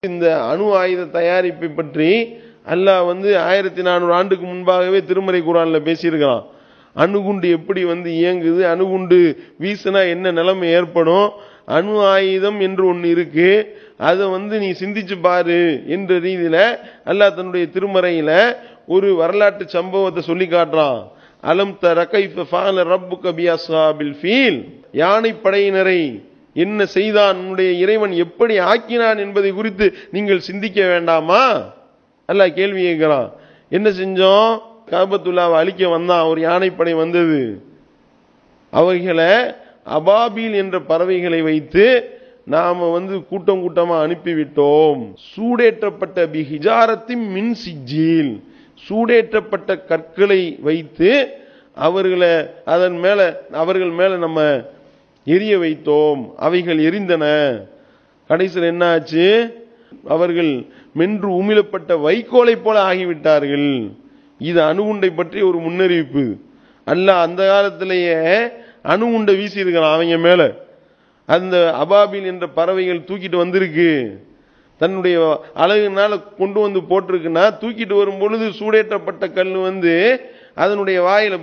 இந்த அணு ஆயுத தயாரிப்பை பற்றி அல்லாஹ் 1400 ஆண்டுக்கு முன்பாகவே திருமறை குர்ஆன்ல பேசியிருக்கிறான். அணுகுண்டு எப்படி இயங்குது, அணுகுண்டு வீசினா என்ன நிலைமை ஏற்படும், அணு ஆயுதம் என்று ஒன்று இருக்கு, அதை நீ சிந்திச்சு பாரு என்ற ரீதியில அல்லாஹ் தன்னுடைய திருமறையில ஒரு வரலாற்று சம்பவத்தை சொல்லி காட்டுறான். அலம் தர கைஃப ஃபஅல ரப்புக பிஅஸ்ஹாபில் ஃபீல், யானை படையினரை என்ன செய்தான், உன்னுடைய இறைவன் எப்படி ஆக்கினான் என்பதை குறித்து நீங்கள் சிந்திக்க வேண்டாமா? அல்லாஹ் கேள்வி கேட்கிறான். என்ன செஞ்சோம்? காபத்துல்லாவை அழிக்க வந்தான், ஒரு யானைப்படை வந்தது. அவைகளை அபாபில் என்ற பறவைகளை வைத்து நாம கூட்டம் கூட்டமா அனுப்பிவிட்டோம். சூடேற்றப்பட்ட பிஹிஜாரத்தின் மின் சிஜ்ஜீல், சூடேற்றப்பட்ட கற்களை வைத்து அவர்கள் மேல நம்ம எரிய வைத்தோம். அவைகள் எரிந்தன. கடைசியில் என்ன ஆச்சு? அவர்கள் மென்று உமிழப்பட்ட வைக்கோலை போல ஆகிவிட்டார்கள். இது அணுகுண்டை பற்றி ஒரு முன்னறிவிப்பு. அல்லாஹ் அந்த காலத்திலேயே அணுகுண்டை வீசி இருக்கிறான் அவங்க மேல. அந்த அபாபில் என்ற பறவைகள் தூக்கிட்டு வந்திருக்கு, தன்னுடைய அழகுனால கொண்டு போட்டிருக்குன்னா, தூக்கிட்டு வரும் பொழுது சூடேற்றப்பட்ட கல் அதனுடைய வாயில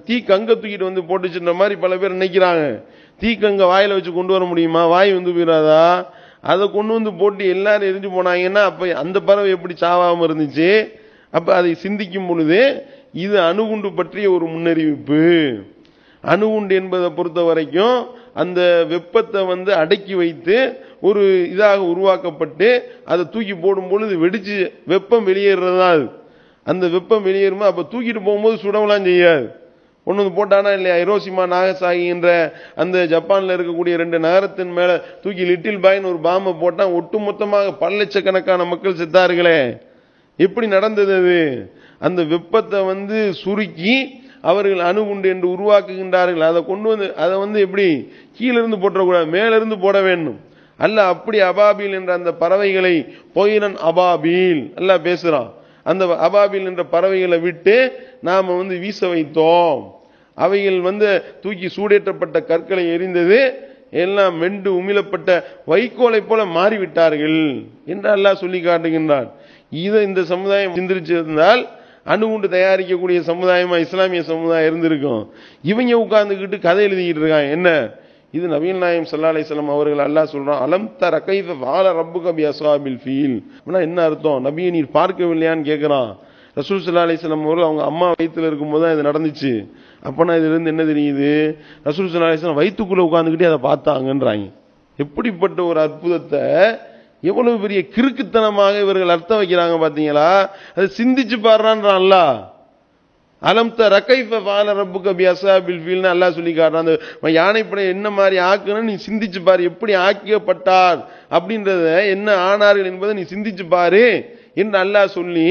தீ கங்க தூக்கிட்டு போட்டுச்சுன்ற மாதிரி பல பேர் நினைக்கிறாங்க. தீ கங்க வாயில வச்சு கொண்டு வர முடியுமா? வாய் போயிடாதா? அதை கொண்டு போட்டு எல்லாரும் எரிஞ்சு போனாங்கன்னா அப்ப அந்த பறவை எப்படி சாவாம இருந்துச்சு? அப்ப அதை சிந்திக்கும் பொழுது இது அணுகுண்டு பற்றிய ஒரு முன்னறிவிப்பு. அணுகுண்டு என்பதை பொறுத்த வரைக்கும் அந்த வெப்பத்தை அடக்கி வைத்து ஒரு இதாக உருவாக்கப்பட்டு அதை தூக்கி போடும் பொழுது வெடிச்சு வெப்பம் வெளியேறதா. அந்த வெப்பம் வெளியேறுமா, அப்ப தூக்கிட்டு போகும்போது சுடவெல்லாம் செய்யாது. ஒன்று போட்டானா இல்லையா? ஹிரோஷிமா நாகசாகி என்ற அந்த ஜப்பான்ல இருக்கக்கூடிய 2 நகரத்தின் மேல தூக்கி லிட்டில் பாய்னு ஒரு பாம்பை போட்டா ஒட்டு மொத்தமாக பல லட்சக்கணக்கான மக்கள் செத்தார்களே. எப்படி நடந்தது அது? அந்த வெப்பத்தை சுருக்கி அவர்கள் அணுகுண்டு என்று உருவாக்குகின்றார்கள். அதை கொண்டு அதை எப்படி கீழிருந்து போட்டக்கூடாது, மேலிருந்து போட வேண்டும். அல்ல அப்படி அபாபில் என்ற அந்த பறவைகளை பொயிரன் அபாபில் அல்லாஹ் பேசுறான். அந்த அபாபில் என்ற பறவைகளை விட்டு நாம வீச வைத்தோம். அவைகள் தூக்கி சூடேற்றப்பட்ட கற்களை எரிந்தது, எல்லாம் மென்று உமிழப்பட்ட வைக்கோலை போல மாறிவிட்டார்கள் என்று அல்லாஹ் சொல்லி காட்டுகின்றான். இதை இந்த சமுதாயம் சிந்திச்சிருந்தால் அணுகுண்டு தயாரிக்கக்கூடிய சமுதாயமா இஸ்லாமிய சமுதாயம் இருந்திருக்கும். இவங்க உட்கார்ந்துக்கிட்டு கதை எழுதிக்கிட்டு இருக்காங்க. என்ன இது? நபிகள் நாயகம் ஸல்லல்லாஹு அலைஹி வஸல்லம் அவர்கள் அல்லாஹ் சொல்றான், அலம் தர கைஃப ஃபஅல ரப்புக பிஅஸ்ஹாபில் ஃபீல். என்ன அர்த்தம்? நபியை நீர் பார்க்கவில்லையான்னு கேட்கிறான். ரசூல் ஸல்லல்லாஹு அலைஹி வஸல்லம் அவர்கள் அவங்க அம்மா வயித்துல இருக்கும்போது தான் இது நடந்துச்சு. அப்பனா இதுல இருந்து என்ன தெரியுது? ரசூல் ஸல்லல்லாஹு அலைஹி வஸல்லம் வயிற்றுக்குள்ள உட்கார்ந்துக்கிட்டே அதை பார்த்தாங்கன்றாங்க. எப்படிப்பட்ட ஒரு அற்புதத்தை, எவ்வளவு பெரிய கிறுக்குத்தனமாக இவர்கள் அர்த்தம் வைக்கிறாங்க பாத்தீங்களா? அதை சிந்திச்சு பாடுறான்றான் அல்லாஹ். அலம் தர கைஃப ஃபஅல ரப்புக பிஅஸ்ஹாபில் ஃபீல்னு அல்லாஹ் சொல்லி காட்டுறான். அந்த யானைப்படை என்ன மாதிரி ஆக்குன்னு நீ சிந்திச்சு பாரு, எப்படி ஆக்கப்பட்டார் அப்படின்றத, என்ன ஆனார்கள் என்பதை நீ சிந்திச்சு பாரு என்று அல்லாஹ் சொல்லி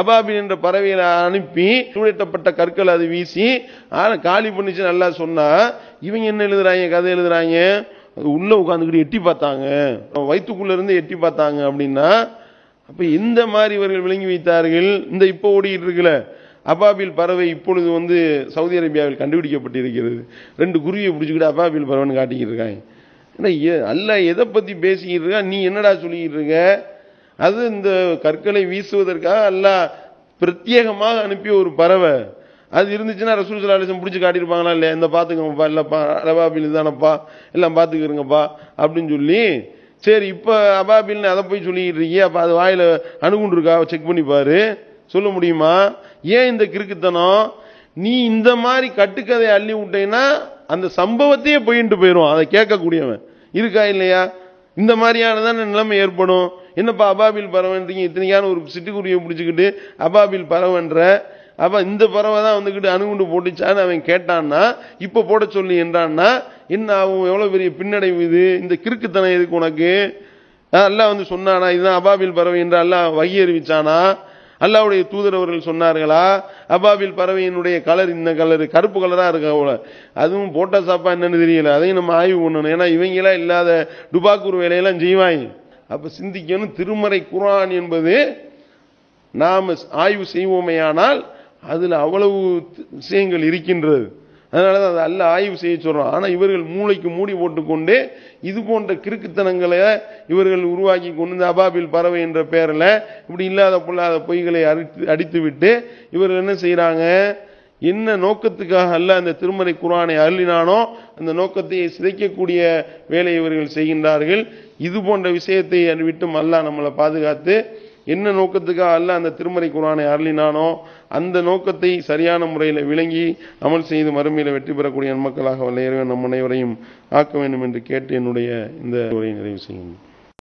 அபாபில் என்ற பறவைகளை அனுப்பி சூடேற்றப்பட்ட கற்கள் அது வீசி காலி பண்ணிச்சுன்னு அல்லாஹ் சொன்னா, இவங்க என்ன எழுதுறாங்க? கதை எழுதுறாங்க. அது உள்ள உட்கார்ந்துக்கிட்டு எட்டி பார்த்தாங்க, வயிற்றுக்குள்ள இருந்து எட்டி பார்த்தாங்க அப்படின்னா, அப்ப எந்த மாதிரி இவர்கள் விளங்கி வைத்தார்கள்? இந்த இப்ப ஓடிட்டு இருக்குல்ல அபாபில் பறவை இப்பொழுது சவுதி அரேபியாவில் கண்டுபிடிக்கப்பட்டிருக்கிறது. 2 குருவியை பிடிச்சிக்கிட்டு அபாபில் பறவைன்னு காட்டிக்கிட்டு இருக்காங்க. அல்லாஹ் எதை பத்தி பேசிக்கிட்டு இருக்கா? நீ என்னடா சொல்லிக்கிட்டு இருக்க? அது இந்த கற்களை வீசுவதற்காக அல்லாஹ் பிரத்யேகமாக அனுப்பிய ஒரு பறவை. அது இருந்துச்சுன்னா ரசூல் ஸல்லல்லாஹு அலைஹி வஸல்லம் பிடிச்சி காட்டியிருப்பாங்களா இல்லையா? இந்த பாத்துக்கங்கப்பா, இல்லப்பா அபாபில் இதுதானப்பா, எல்லாம் பாத்துக்கிறங்கப்பா அப்படின்னு சொல்லி. சரி, இப்ப அபாபில்னு அதை போய் சொல்லிக்கிட்டு இருக்கியே, அப்ப அது வாயில அணுகுண்டு இருக்கா செக் பண்ணி பாரு, சொல்ல முடியுமா? ஏன் இந்த கிறுக்குத்தனம்? நீ இந்த மாதிரி கட்டுக்கதை அள்ளி விட்டேன்னா அந்த சம்பவத்தையே போயிடும். அதை கேட்கக்கூடியவன் இருக்கா இல்லையா? இந்த மாதிரியானதான் நிலைமை ஏற்படும். என்னப்பா அபாபில் பறவைன்றீங்க, இத்தனைக்கான ஒரு சிட்டுக்குருவியை பிடிச்சிக்கிட்டு அபாபில் பறவைன்ற, அப்ப இந்த பறவை தான் அணுகுண்டு போட்டுச்சான்னு அவன் கேட்டான்னா, இப்ப போட சொல்லி என்றான்னா என்ன ஆகும்? எவ்வளவு பெரிய பின்னடைவு இது! இந்த கிறுக்குத்தனம் எதுக்கு உனக்கு? அல்லாஹ் சொன்னானா இதுதான் அபாபில் பறவை என்று அல்லாஹ் வகி அறிவிச்சானா? அல்லாஹ்வுடைய தூதர் அவர்கள் சொன்னார்களா? அபாபில் பறவையினுடைய கலர் இந்த கலர், கருப்பு கலரா இருக்க, அதுவும் போட்டா சாப்பா என்னன்னு தெரியல. அதையும் நம்ம ஆய்வு பண்ணணும். ஏன்னா இவங்களா இல்லாத டுபாக்கூர் வேலையெல்லாம் செய்வாங்க. அப்ப சிந்திக்கணும். திருமறை குர்ஆன் என்பது நாம் ஆய்வு செய்வோமேயானால் அதுல அவ்வளவு விஷயங்கள் இருக்கின்றது. அதனாலதான் அதை அல்ல ஆய்வு செய்ய சொல்றோம். ஆனா இவர்கள் மூளைக்கு மூடி போட்டுக்கொண்டு இது போன்ற கிறுக்குத்தனங்களை இவர்கள் உருவாக்கி கொண்டு இந்த அபாபில் பறவை என்ற பெயரில் இப்படி இல்லாத பொல்லாத பொய்களை அடித்து விட்டு இவர்கள் என்ன செய்யறாங்க, என்ன நோக்கத்துக்காக அல்ல அந்த திருமறை குர்ஆனை அருளினானோ அந்த நோக்கத்தை சிதைக்கக்கூடிய வேலை இவர்கள் செய்கின்றார்கள். இது போன்ற விஷயத்தை விட்டும் அல்லாஹ் நம்மளை பாதுகாத்து, என்ன நோக்கத்துக்காக அல்லாஹ் அந்த திருமறை குர்ஆனை அருளினானோ அந்த நோக்கத்தை சரியான முறையில் விளங்கி அமல் செய்து மறுமையில வெற்றி பெறக்கூடிய மக்களாக வல்ல இறைவன் நம் அனைவரையும் ஆக்க வேண்டும் என்று கேட்டு என்னுடைய இந்த உரையை நிறைவு செய்யும்.